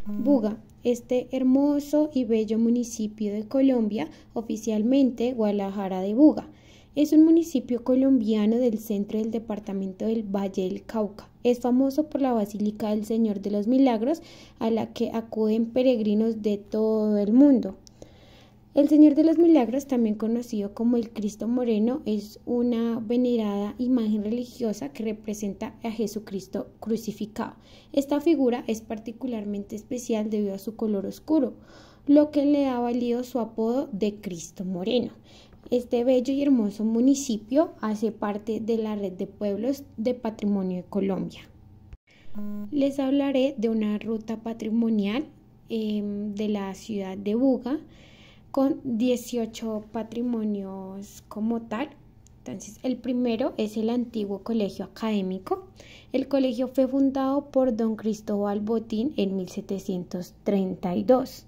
Buga, este hermoso y bello municipio de Colombia, oficialmente Guadalajara de Buga. Es un municipio colombiano del centro del departamento del Valle del Cauca. Es famoso por la Basílica del Señor de los Milagros, a la que acuden peregrinos de todo el mundo. El Señor de los Milagros, también conocido como el Cristo Moreno, es una venerada imagen religiosa que representa a Jesucristo crucificado. Esta figura es particularmente especial debido a su color oscuro, lo que le ha valido su apodo de Cristo Moreno. Este bello y hermoso municipio hace parte de la red de pueblos de patrimonio de Colombia. Les hablaré de una ruta patrimonial de la ciudad de Buga, con 18 patrimonios como tal. Entonces, el primero es el antiguo colegio académico. El colegio fue fundado por don Cristóbal Botín en 1732.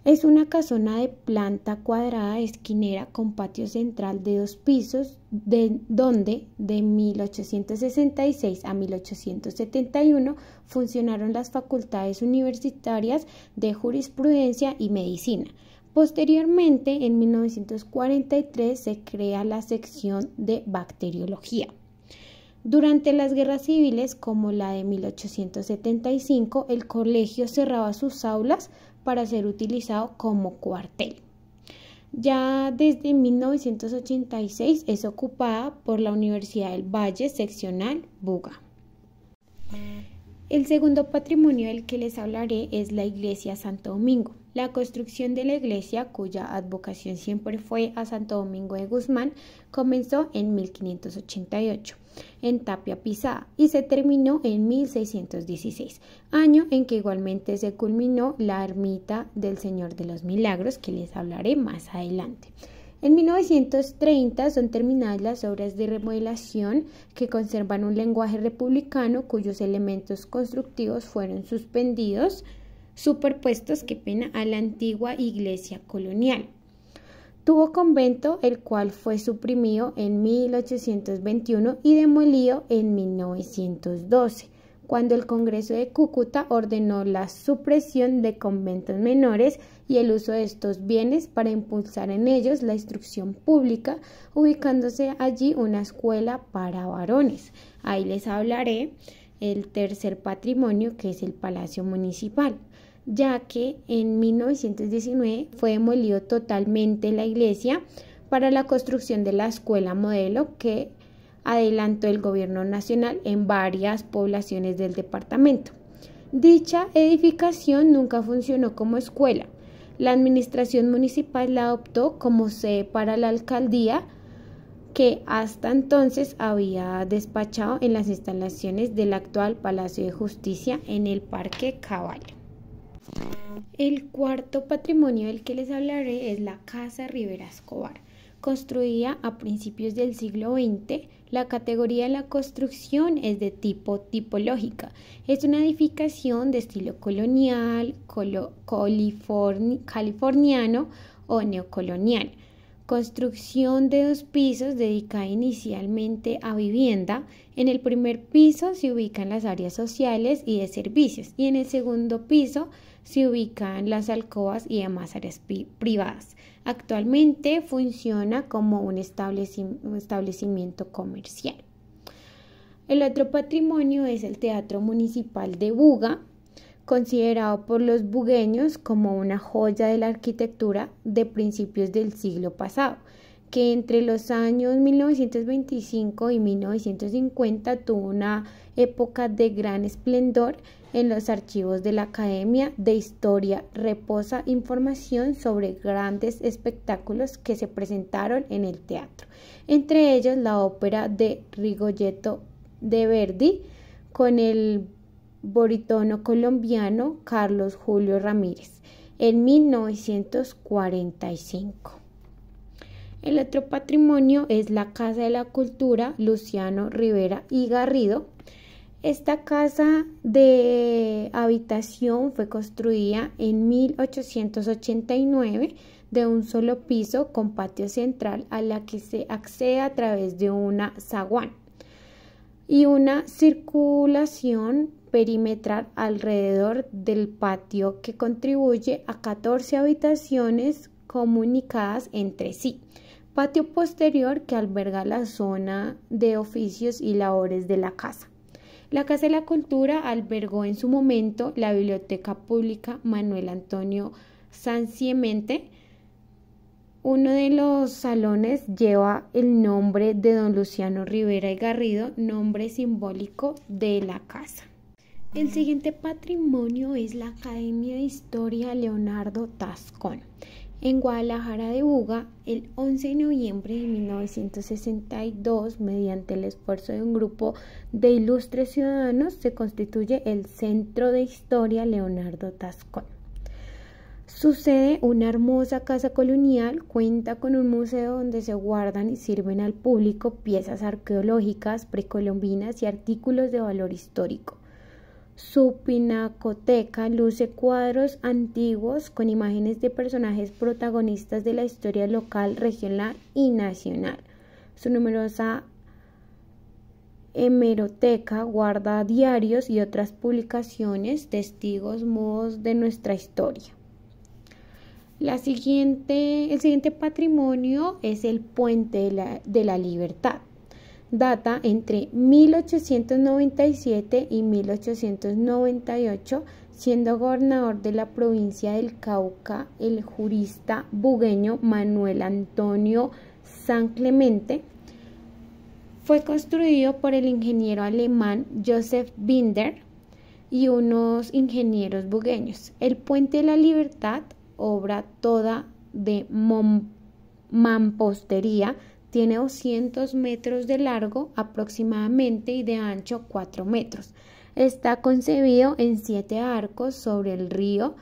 Es una casona de planta cuadrada esquinera con patio central de 2 pisos, donde de 1866 a 1871 funcionaron las facultades universitarias de jurisprudencia y medicina. Posteriormente, en 1943, se crea la sección de bacteriología. Durante las guerras civiles, como la de 1875, el colegio cerraba sus aulas para ser utilizado como cuartel. Ya desde 1986 es ocupada por la Universidad del Valle Seccional Buga. El segundo patrimonio del que les hablaré es la iglesia Santo Domingo. La construcción de la iglesia, cuya advocación siempre fue a Santo Domingo de Guzmán, comenzó en 1588 en Tapia Pisada y se terminó en 1616, año en que igualmente se culminó la ermita del Señor de los Milagros, que les hablaré más adelante. En 1930 son terminadas las obras de remodelación que conservan un lenguaje republicano cuyos elementos constructivos fueron superpuestos a la antigua iglesia colonial. Tuvo convento, el cual fue suprimido en 1821 y demolido en 1912, cuando el Congreso de Cúcuta ordenó la supresión de conventos menores y el uso de estos bienes para impulsar en ellos la instrucción pública, ubicándose allí una escuela para varones. Ahí les hablaré el tercer patrimonio, que es el Palacio Municipal, ya que en 1919 fue demolido totalmente la iglesia para la construcción de la escuela modelo que adelantó el gobierno nacional en varias poblaciones del departamento. Dicha edificación nunca funcionó como escuela. La administración municipal la adoptó como sede para la alcaldía, que hasta entonces había despachado en las instalaciones del actual Palacio de Justicia en el Parque Caballo. El cuarto patrimonio del que les hablaré es la Casa Rivera Escobar. Construida a principios del siglo XX, la categoría de la construcción es de tipo tipológica. Es una edificación de estilo colonial, californiano o neocolonial. Construcción de 2 pisos dedicada inicialmente a vivienda. En el primer piso se ubican las áreas sociales y de servicios y en el segundo piso se ubican las alcobas y demás áreas privadas. Actualmente funciona como un establecimiento comercial. El otro patrimonio es el Teatro Municipal de Buga, considerado por los bugueños como una joya de la arquitectura de principios del siglo pasado, que entre los años 1925 y 1950 tuvo una época de gran esplendor. En los archivos de la Academia de Historia reposa información sobre grandes espectáculos que se presentaron en el teatro, entre ellos la ópera de Rigoletto de Verdi con el barítono colombiano Carlos Julio Ramírez en 1945. El otro patrimonio es la Casa de la Cultura Luciano Rivera y Garrido. Esta casa de habitación fue construida en 1889 de un solo piso con patio central a la que se accede a través de una zaguán. y una circulación perimetral alrededor del patio que contribuye a 14 habitaciones comunicadas entre sí. Patio posterior que alberga la zona de oficios y labores de la casa. La Casa de la Cultura albergó en su momento la Biblioteca Pública Manuel Antonio Sanziemente. Uno de los salones lleva el nombre de don Luciano Rivera y Garrido, nombre simbólico de la casa. El siguiente patrimonio es la Academia de Historia Leonardo Tascón. En Guadalajara de Buga, el 11 de noviembre de 1962, mediante el esfuerzo de un grupo de ilustres ciudadanos, se constituye el Centro de Historia Leonardo Tascón. Su sede, una hermosa casa colonial, cuenta con un museo donde se guardan y sirven al público piezas arqueológicas, precolombinas y artículos de valor histórico. Su pinacoteca luce cuadros antiguos con imágenes de personajes protagonistas de la historia local, regional y nacional. Su numerosa hemeroteca guarda diarios y otras publicaciones, testigos mudos de nuestra historia. El siguiente patrimonio es el Puente de la Libertad. Data entre 1897 y 1898, siendo gobernador de la provincia del Cauca el jurista bugueño Manuel Antonio San Clemente. Fue construido por el ingeniero alemán Joseph Binder y unos ingenieros bugueños. El Puente de la Libertad, obra toda de mampostería, tiene 200 metros de largo aproximadamente y de ancho 4 metros. Está concebido en 7 arcos sobre el río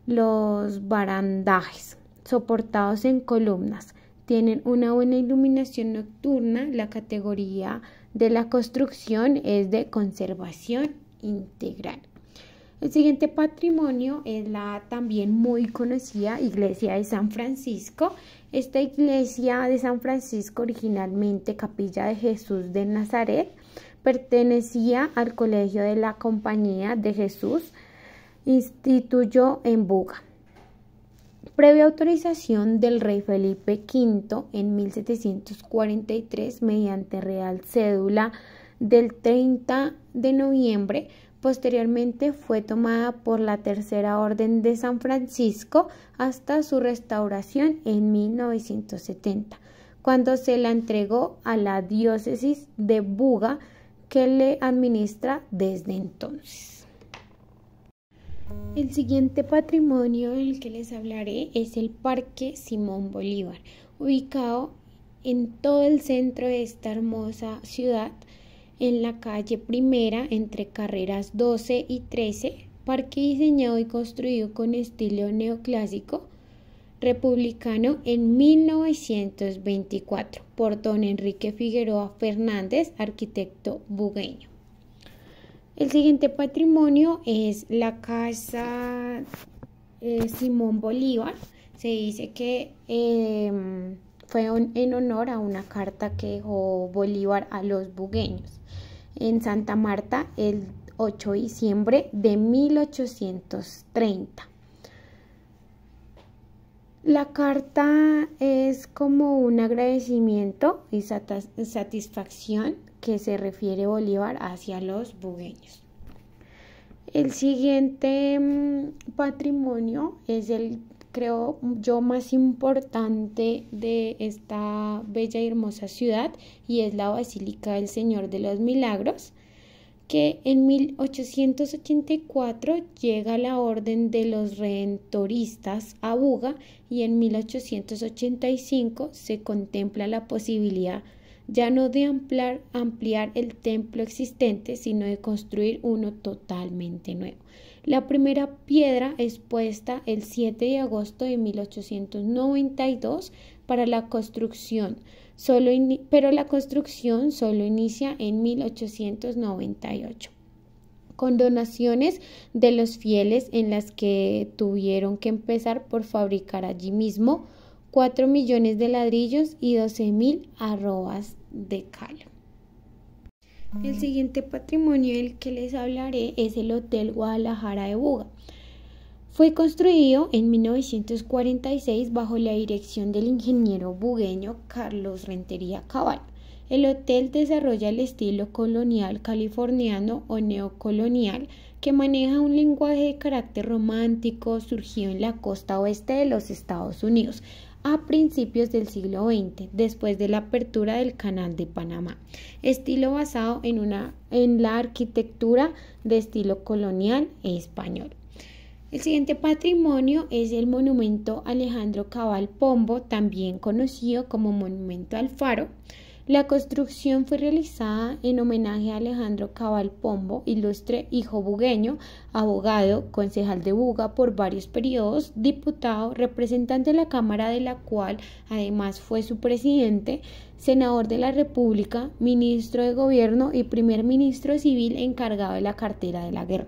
Los Barandajes, soportados en columnas. Tienen una buena iluminación nocturna. La categoría de la construcción es de conservación integral. El siguiente patrimonio es la también muy conocida Iglesia de San Francisco. Esta iglesia de San Francisco, originalmente Capilla de Jesús de Nazaret, pertenecía al Colegio de la Compañía de Jesús, instituyó en Buga. Previa autorización del rey Felipe V en 1743 mediante Real Cédula del 30 de noviembre, posteriormente fue tomada por la Tercera Orden de San Francisco hasta su restauración en 1970, cuando se la entregó a la diócesis de Buga, que le administra desde entonces. El siguiente patrimonio del que les hablaré es el Parque Simón Bolívar, ubicado en todo el centro de esta hermosa ciudad, en la calle Primera, entre carreras 12 y 13, parque diseñado y construido con estilo neoclásico republicano en 1924 por don Enrique Figueroa Fernández, arquitecto bugueño. El siguiente patrimonio es la Casa Simón Bolívar. Se dice que fue en honor a una carta que dejó Bolívar a los bugueños en Santa Marta el 8 de diciembre de 1830. La carta es como un agradecimiento y satisfacción que se refiere Bolívar hacia los bugueños. El siguiente patrimonio es el, creo yo, más importante de esta bella y hermosa ciudad, y es la Basílica del Señor de los Milagros, que en 1884 llega la Orden de los Redentoristas a Buga, y en 1885 se contempla la posibilidad ya no de ampliar el templo existente, sino de construir uno totalmente nuevo. La primera piedra es puesta el 7 de agosto de 1892 para la construcción, pero la construcción solo inicia en 1898, con donaciones de los fieles, en las que tuvieron que empezar por fabricar allí mismo 4 millones de ladrillos y 12.000 arrobas de cal. El siguiente patrimonio del que les hablaré es el Hotel Guadalajara de Buga. Fue construido en 1946 bajo la dirección del ingeniero bugueño Carlos Rentería Cabal. El hotel desarrolla el estilo colonial californiano o neocolonial que maneja un lenguaje de carácter romántico surgido en la costa oeste de los Estados Unidos a principios del siglo XX, después de la apertura del Canal de Panamá, estilo basado en la arquitectura de estilo colonial e español. El siguiente patrimonio es el monumento Alejandro Cabal Pombo, también conocido como Monumento al Faro. La construcción fue realizada en homenaje a Alejandro Cabal Pombo, ilustre hijo bugueño, abogado, concejal de Buga por varios periodos, diputado, representante de la Cámara de la cual además fue su presidente, senador de la República, ministro de Gobierno y primer ministro civil encargado de la cartera de la guerra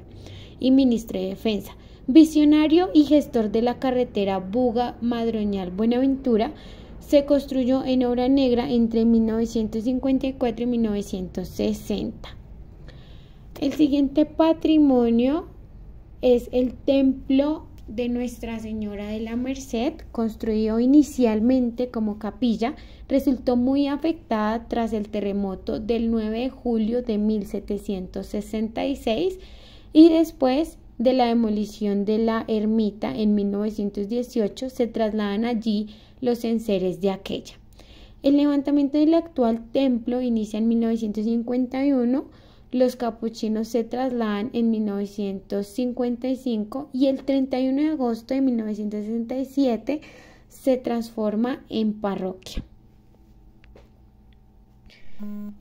y ministro de Defensa. Visionario y gestor de la carretera Buga-Madroñal-Buenaventura, se construyó en obra negra entre 1954 y 1960. El siguiente patrimonio es el Templo de Nuestra Señora de la Merced, construido inicialmente como capilla, resultó muy afectada tras el terremoto del 9 de julio de 1766 y después de la demolición de la ermita en 1918 se trasladan allí los enseres de aquella. El levantamiento del actual templo inicia en 1951, los capuchinos se trasladan en 1955 y el 31 de agosto de 1967 se transforma en parroquia.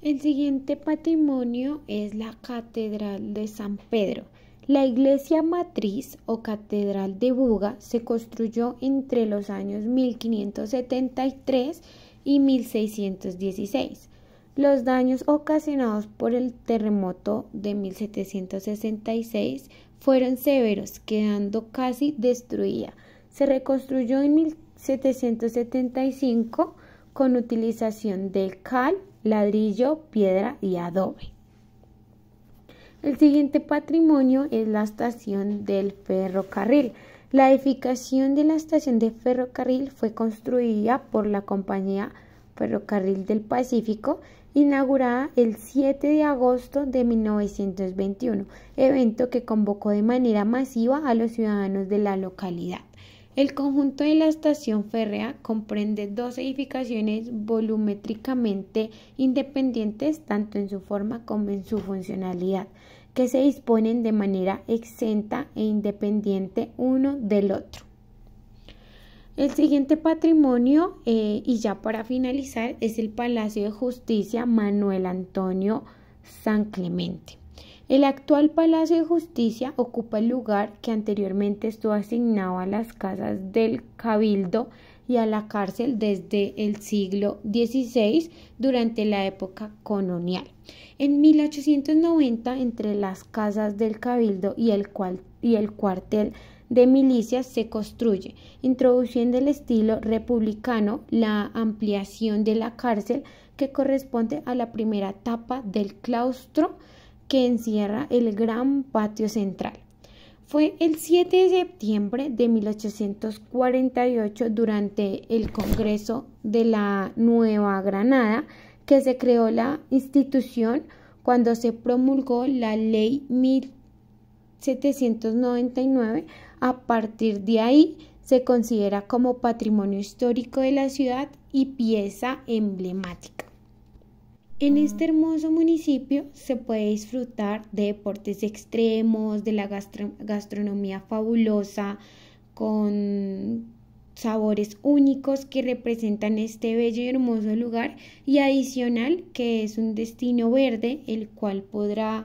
El siguiente patrimonio es la Catedral de San Pedro. La iglesia matriz o catedral de Buga se construyó entre los años 1573 y 1616. Los daños ocasionados por el terremoto de 1766 fueron severos, quedando casi destruida. Se reconstruyó en 1775 con utilización de cal, ladrillo, piedra y adobe. El siguiente patrimonio es la estación del ferrocarril. La edificación de la estación de ferrocarril fue construida por la compañía Ferrocarril del Pacífico, inaugurada el 7 de agosto de 1921, evento que convocó de manera masiva a los ciudadanos de la localidad. El conjunto de la estación férrea comprende dos edificaciones volumétricamente independientes tanto en su forma como en su funcionalidad, que se disponen de manera exenta e independiente uno del otro. El siguiente patrimonio, y ya para finalizar, es el Palacio de Justicia Manuel Antonio San Clemente. El actual Palacio de Justicia ocupa el lugar que anteriormente estuvo asignado a las casas del Cabildo y a la cárcel desde el siglo XVI durante la época colonial. En 1890, entre las casas del Cabildo y el cuartel de milicias se construye, introduciendo el estilo republicano, la ampliación de la cárcel que corresponde a la primera etapa del claustro que encierra el gran patio central. Fue el 7 de septiembre de 1848, durante el Congreso de la Nueva Granada, que se creó la institución cuando se promulgó la Ley 1799. A partir de ahí se considera como patrimonio histórico de la ciudad y pieza emblemática. En este hermoso municipio se puede disfrutar de deportes extremos, de la gastronomía fabulosa, con sabores únicos que representan este bello y hermoso lugar, y adicional que es un destino verde, el cual podrá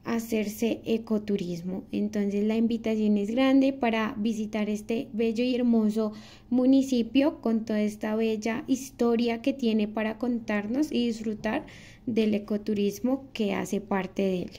hacerse ecoturismo. Entonces la invitación es grande para visitar este bello y hermoso municipio con toda esta bella historia que tiene para contarnos y disfrutar del ecoturismo que hace parte de él.